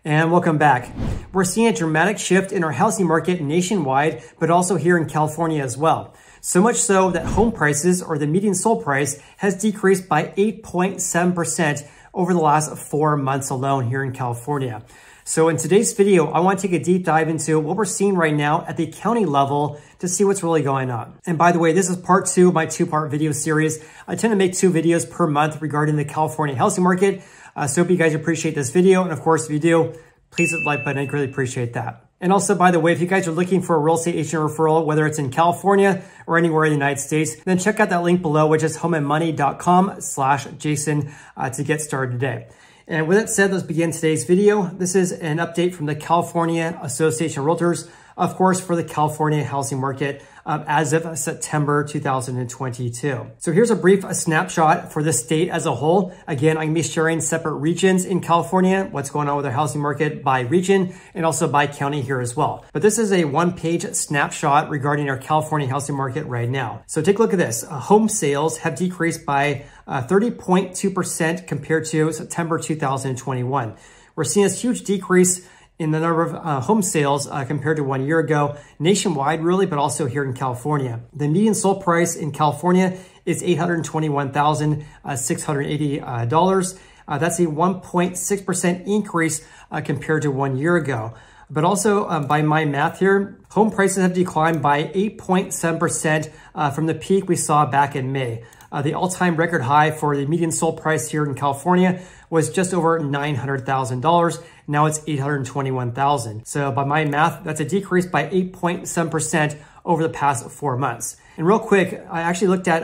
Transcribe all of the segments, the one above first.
And welcome back. We're seeing a dramatic shift in our housing market nationwide, but also here in California as well. So much so that home prices, or the median sold price, has decreased by 8.7% over the last 4 months alone here in California. So in today's video, I want to take a deep dive into what we're seeing right now at the county level to see what's really going on. And by the way, this is part 2 of my 2-part video series. I tend to make 2 videos per month regarding the California housing market. So hope you guys appreciate this video. And of course, if you do, please hit the like button. I greatly appreciate that. And also, by the way, if you guys are looking for a real estate agent referral, whether it's in California or anywhere in the United States, then check out that link below, which is homeandmoney.com/Jason to get started today. And with that said, let's begin today's video. This is an update from the California Association of Realtors, of course, for the California housing market as of September 2022. So here's a brief snapshot for the state as a whole. Again, I'm going to be sharing separate regions in California, what's going on with our housing market by region and also by county here as well. But this is a one-page snapshot regarding our California housing market right now. So take a look at this. Home sales have decreased by 30.2% compared to September 2021. We're seeing this huge decrease in the number of home sales compared to 1 year ago, nationwide really, but also here in California. The median sold price in California is $821,680. That's a 1.6% increase compared to 1 year ago. But also by my math here, home prices have declined by 8.7% from the peak we saw back in May. The all-time record high for the median sold price here in California was just over $900,000. Now it's $821,000. So by my math, that's a decrease by 8.7% over the past 4 months. And real quick, I actually looked at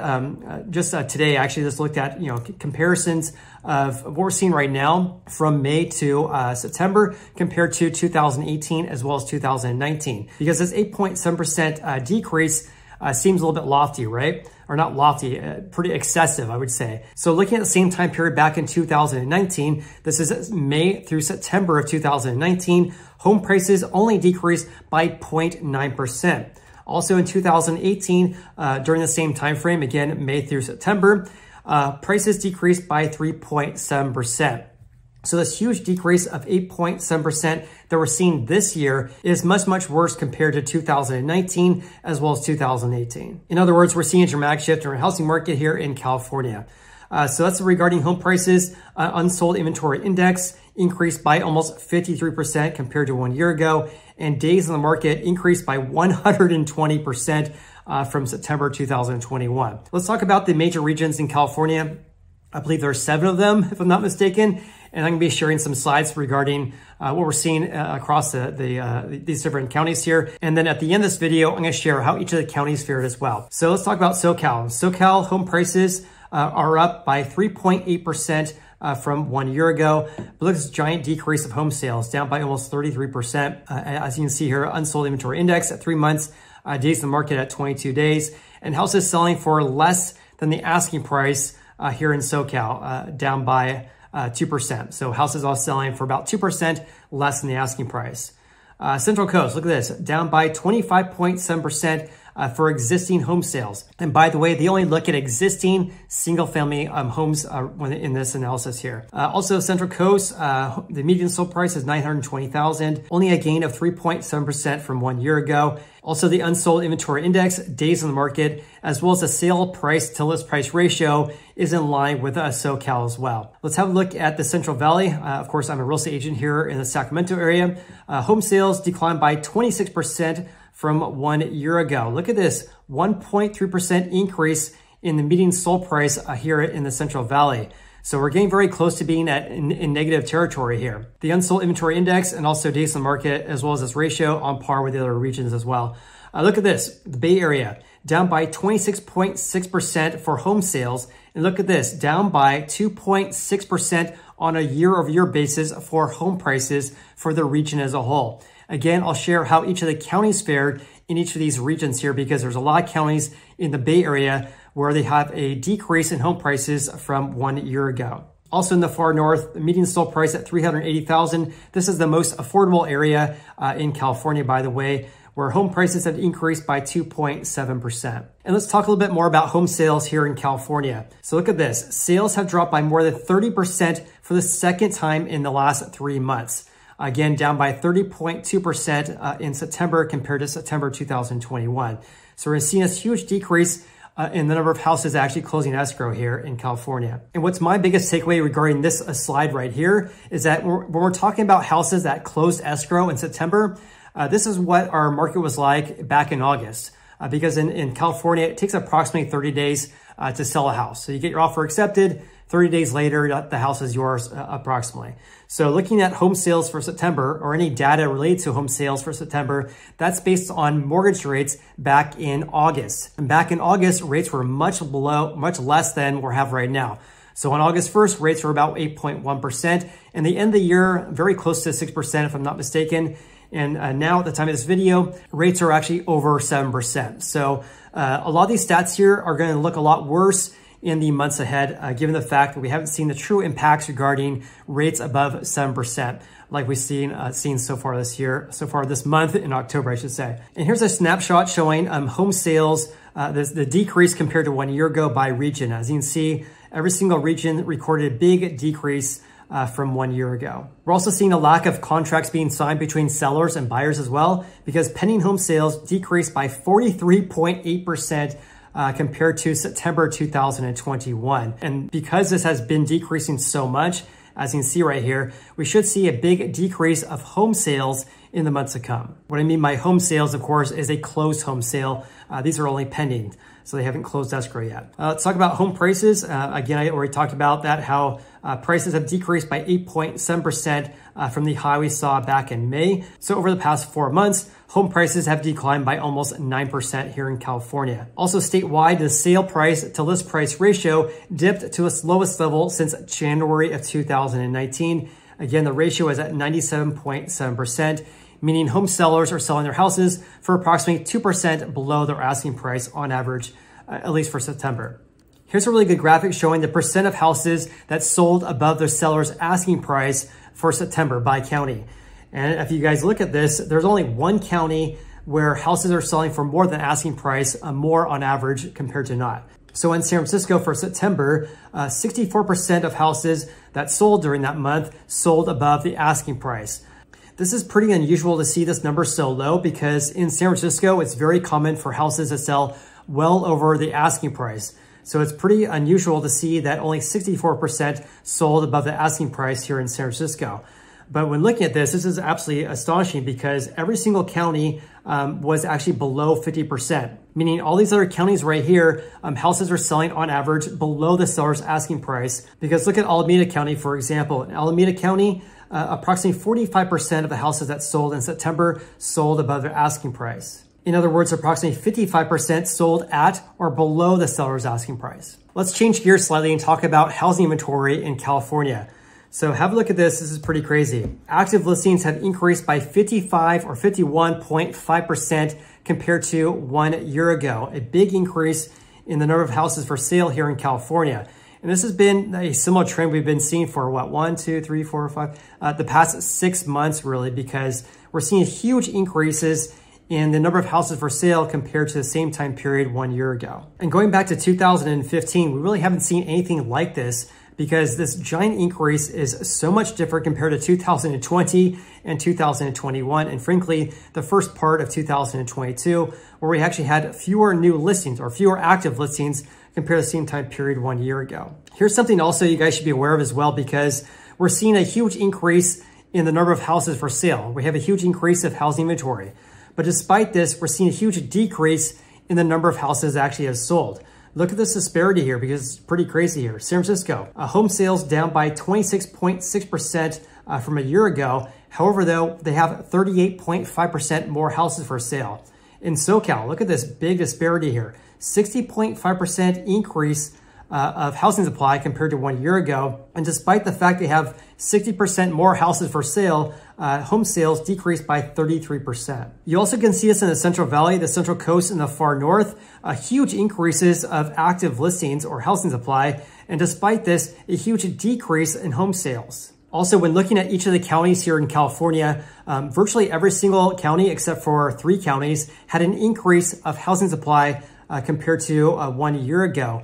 today. I actually just looked at comparisons of what we're seeing right now from May to September compared to 2018 as well as 2019, because this 8.7% decrease seems a little bit lofty, right? Or not lofty, pretty excessive, I would say. So looking at the same time period back in 2019, this is May through September of 2019, home prices only decreased by 0.9%. Also in 2018, during the same time frame, again, May through September, prices decreased by 3.7%. So this huge decrease of 8.7% that we're seeing this year is much, much worse compared to 2019 as well as 2018. In other words, we're seeing a dramatic shift in our housing market here in California. So that's regarding home prices. Unsold inventory index increased by almost 53% compared to 1 year ago, and days on the market increased by 120% from September 2021. Let's talk about the major regions in California. I believe there are 7 of them, if I'm not mistaken. And I'm going to be sharing some slides regarding what we're seeing across these different counties here. And then at the end of this video, I'm going to share how each of the counties fared as well. So let's talk about SoCal. SoCal home prices are up by 3.8% from 1 year ago. But look at this giant decrease of home sales, down by almost 33%. As you can see here, unsold inventory index at 3 months, days in the market at 22 days, and houses selling for less than the asking price here in SoCal, down by 2%. So houses are selling for about 2% less than the asking price. Central Coast, look at this, down by 25.7% for existing home sales. And by the way, they only look at existing single-family homes in this analysis here. Also, Central Coast, the median sold price is $920,000, only a gain of 3.7% from 1 year ago. Also, the unsold inventory index, days on the market, as well as the sale price to list price ratio is in line with SoCal as well. Let's have a look at the Central Valley. Of course, I'm a real estate agent here in the Sacramento area. Home sales declined by 26% from 1 year ago. Look at this, 1.3% increase in the median sold price here in the Central Valley. So we're getting very close to being in negative territory here. The unsold inventory index and also days on the market, as well as this ratio, on par with the other regions as well. Look at this, the Bay Area, down by 26.6% for home sales. And look at this, down by 2.6% on a year-over-year basis for home prices for the region as a whole. Again, I'll share how each of the counties fared in each of these regions here, because there's a lot of counties in the Bay Area where they have a decrease in home prices from 1 year ago. Also in the far north, the median sold price at $380,000. This is the most affordable area in California, by the way, where home prices have increased by 2.7%. And let's talk a little bit more about home sales here in California. So look at this. Sales have dropped by more than 30% for the second time in the last 3 months. again, down by 30.2% in September compared to September 2021. So we're seeing a huge decrease in the number of houses actually closing escrow here in California. And what's my biggest takeaway regarding this slide right here is that when we're talking about houses that closed escrow in September, this is what our market was like back in August. Because in California, it takes approximately 30 days to sell a house. So you get your offer accepted, 30 days later, the house is yours approximately. So looking at home sales for September or any data related to home sales for September, that's based on mortgage rates back in August. And back in August, rates were much less than we have right now. So on August 1st, rates were about 8.1%. And the end of the year, very close to 6%, if I'm not mistaken. And now at the time of this video, rates are actually over 7%. So a lot of these stats here are going to look a lot worse in the months ahead, given the fact that we haven't seen the true impacts regarding rates above 7%, like we've seen so far this month in October, I should say. And here's a snapshot showing home sales, the decrease compared to 1 year ago by region. As you can see, every single region recorded a big decrease from 1 year ago. We're also seeing a lack of contracts being signed between sellers and buyers as well, because pending home sales decreased by 43.8% compared to September 2021. And because this has been decreasing so much, as you can see right here, we should see a big decrease of home sales in the months to come. What I mean by home sales, of course, is a closed home sale. These are only pending, so they haven't closed escrow yet. Let's talk about home prices. Again, I already talked about that, how prices have decreased by 8.7% from the high we saw back in May. So over the past 4 months, home prices have declined by almost 9% here in California. Also statewide, the sale price to list price ratio dipped to its lowest level since January of 2019. Again, the ratio is at 97.7%, meaning home sellers are selling their houses for approximately 2% below their asking price on average, at least for September. Here's a really good graphic showing the percent of houses that sold above their seller's asking price for September by county. And if you guys look at this, there's only one county where houses are selling for more than asking price, more on average compared to not. So in San Francisco for September, 64% of houses that sold during that month sold above the asking price. This is pretty unusual to see this number so low, because in San Francisco, it's very common for houses to sell well over the asking price. So it's pretty unusual to see that only 64% sold above the asking price here in San Francisco. But when looking at this is absolutely astonishing, because every single county was actually below 50%, meaning all these other counties right here, houses are selling on average below the seller's asking price. Because look at Alameda County, for example. In Alameda County, approximately 45% of the houses that sold in September sold above their asking price. In other words, approximately 55% sold at or below the seller's asking price. Let's change gears slightly and talk about housing inventory in California. So have a look at this. This is pretty crazy. Active listings have increased by 55 or 51.5% compared to 1 year ago. A big increase in the number of houses for sale here in California. And this has been a similar trend we've been seeing for what, 1, 2, 3, 4, 5, the past 6 months really, because we're seeing huge increases in the number of houses for sale compared to the same time period 1 year ago. And going back to 2015, we really haven't seen anything like this, because this giant increase is so much different compared to 2020 and 2021. And frankly, the first part of 2022, where we actually had fewer new listings or fewer active listings compared to the same time period 1 year ago. Here's something also you guys should be aware of as well, because we're seeing a huge increase in the number of houses for sale. We have a huge increase of housing inventory. But despite this, we're seeing a huge decrease in the number of houses that actually have sold. Look at this disparity here, because it's pretty crazy here. San Francisco, home sales down by 26.6% from a year ago. However, though, they have 38.5% more houses for sale. In SoCal, look at this big disparity here. 60.5% increase of housing supply compared to 1 year ago. And despite the fact they have 60% more houses for sale, home sales decreased by 33%. You also can see this in the Central Valley, the Central Coast, and the far north, huge increases of active listings or housing supply. And despite this, a huge decrease in home sales. Also, when looking at each of the counties here in California, virtually every single county except for 3 counties had an increase of housing supply compared to 1 year ago.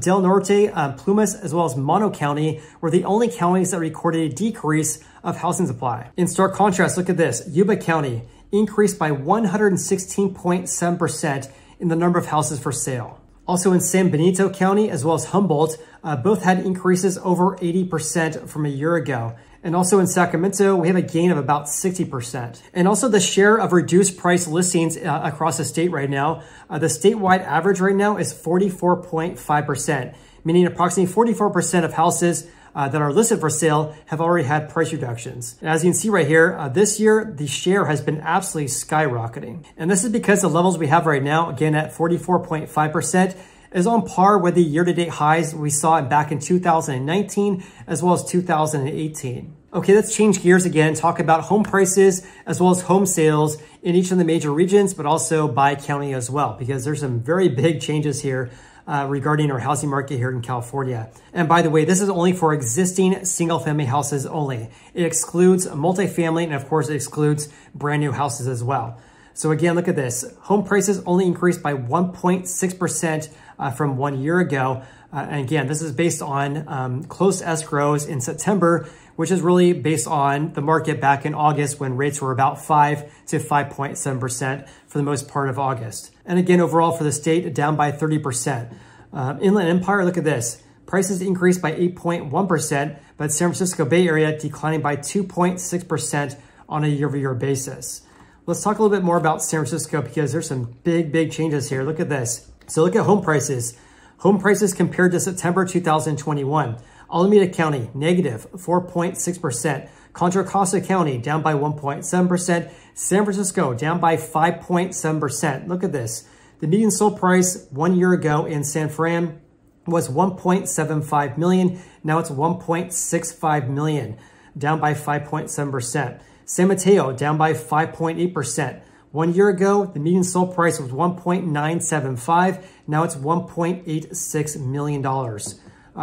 Del Norte, Plumas, as well as Mono County were the only counties that recorded a decrease of housing supply. In stark contrast, look at this. Yuba County increased by 116.7% in the number of houses for sale. Also in San Benito County, as well as Humboldt, both had increases over 80% from a year ago. And also in Sacramento, we have a gain of about 60%. And also the share of reduced price listings across the state right now, the statewide average right now is 44.5%, meaning approximately 44% of houses that are listed for sale have already had price reductions. And as you can see right here, this year, the share has been absolutely skyrocketing. And this is because the levels we have right now, again at 44.5%, is on par with the year-to-date highs we saw back in 2019 as well as 2018. Okay, let's change gears again, talk about home prices as well as home sales in each of the major regions, but also by county as well, because there's some very big changes here regarding our housing market here in California. And by the way, this is only for existing single-family houses only. It excludes multifamily, and of course, it excludes brand new houses as well. So again, look at this. Home prices only increased by 1.6% from 1 year ago. And again, this is based on closed escrows in September, which is really based on the market back in August when rates were about 5 to 5.7% for the most part of August. And again, overall for the state, down by 30%. Inland Empire, look at this. Prices increased by 8.1%, but San Francisco Bay Area declining by 2.6% on a year-over-year basis. Let's talk a little bit more about San Francisco because there's some big changes here. Look at this. So look at home prices. Home prices compared to September 2021. Alameda County, negative 4.6%. Contra Costa County, down by 1.7%. San Francisco, down by 5.7%. Look at this. The median sold price 1 year ago in San Fran was $1.75 million. Now it's $1.65 million, down by 5.7%. San Mateo, down by 5.8%. 1 year ago, the median sold price was $1.975. Now it's $1.86 million.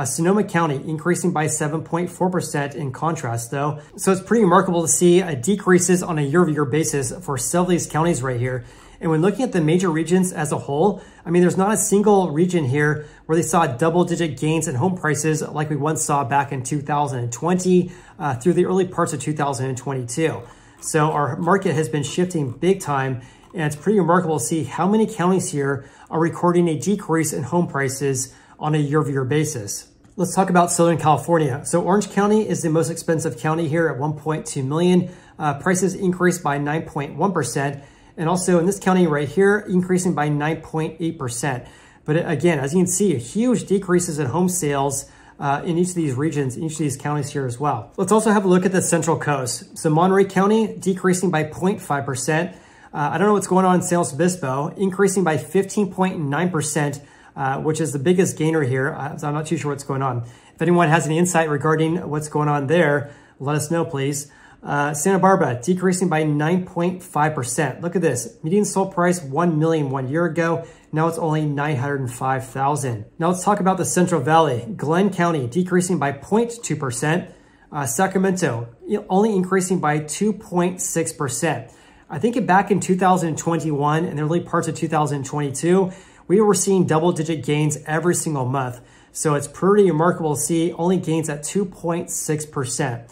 Sonoma County increasing by 7.4% in contrast though. So it's pretty remarkable to see decreases on a year-over-year basis for several of these counties right here. And when looking at the major regions as a whole, I mean, there's not a single region here where they saw double-digit gains in home prices like we once saw back in 2020 through the early parts of 2022. So our market has been shifting big time, and it's pretty remarkable to see how many counties here are recording a decrease in home prices on a year-over-year basis. Let's talk about Southern California. So Orange County is the most expensive county here at $1.2 million. Prices increased by 9.1%. And also in this county right here, increasing by 9.8%. But again, as you can see, huge decreases in home sales in each of these regions, in each of these counties here as well. Let's also have a look at the Central Coast. So Monterey County decreasing by 0.5%. I don't know what's going on in San Luis Obispo, increasing by 15.9%, which is the biggest gainer here. So I'm not too sure what's going on. If anyone has any insight regarding what's going on there, let us know, please. Santa Barbara decreasing by 9.5%. Look at this. Median sold price $1 million 1 year ago. Now it's only $905,000. Now let's talk about the Central Valley. Glenn County decreasing by 0.2%. Sacramento only increasing by 2.6%. I think back in 2021 and the early parts of 2022, we were seeing double-digit gains every single month. So it's pretty remarkable to see only gains at 2.6%.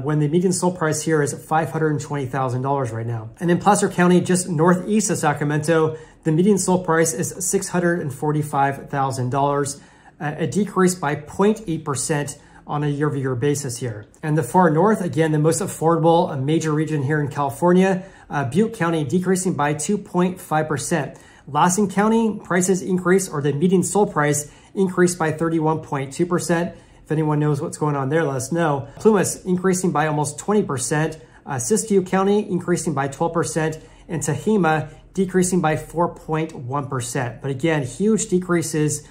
When the median sold price here is $520,000 right now. And in Placer County, just northeast of Sacramento, the median sold price is $645,000, a decrease by 0.8% on a year-over-year basis here. And the far north, again, the most affordable major region here in California, Butte County decreasing by 2.5%. Lassen County prices increased, or the median sold price increased by 31.2%. If anyone knows what's going on there, let us know. Plumas increasing by almost 20%. Siskiyou County increasing by 12%. And Tehama decreasing by 4.1%. But again, huge decreases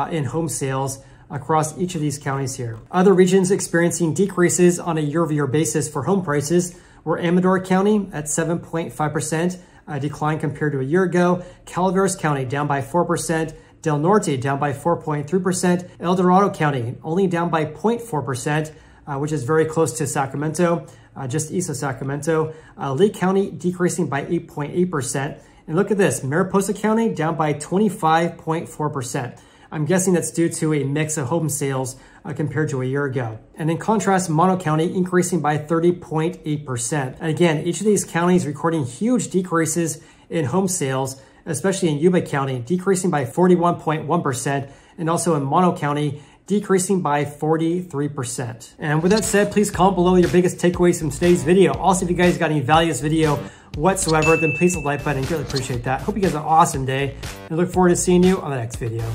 in home sales across each of these counties here. Other regions experiencing decreases on a year-over-year basis for home prices were Amador County at 7.5%, a decline compared to a year ago. Calaveras County down by 4%. Del Norte down by 4.3%. El Dorado County only down by 0.4%, which is very close to Sacramento, just east of Sacramento. Lake County decreasing by 8.8%. And look at this, Mariposa County down by 25.4%. I'm guessing that's due to a mix of home sales compared to a year ago. And in contrast, Mono County increasing by 30.8%. And again, each of these counties recording huge decreases in home sales, especially in Yuba County, decreasing by 41.1%, and also in Mono County, decreasing by 43%. And with that said, please comment below your biggest takeaways from today's video. Also, if you guys got any value in this video whatsoever, then please hit the like button. I really appreciate that. Hope you guys have an awesome day, and look forward to seeing you on the next video.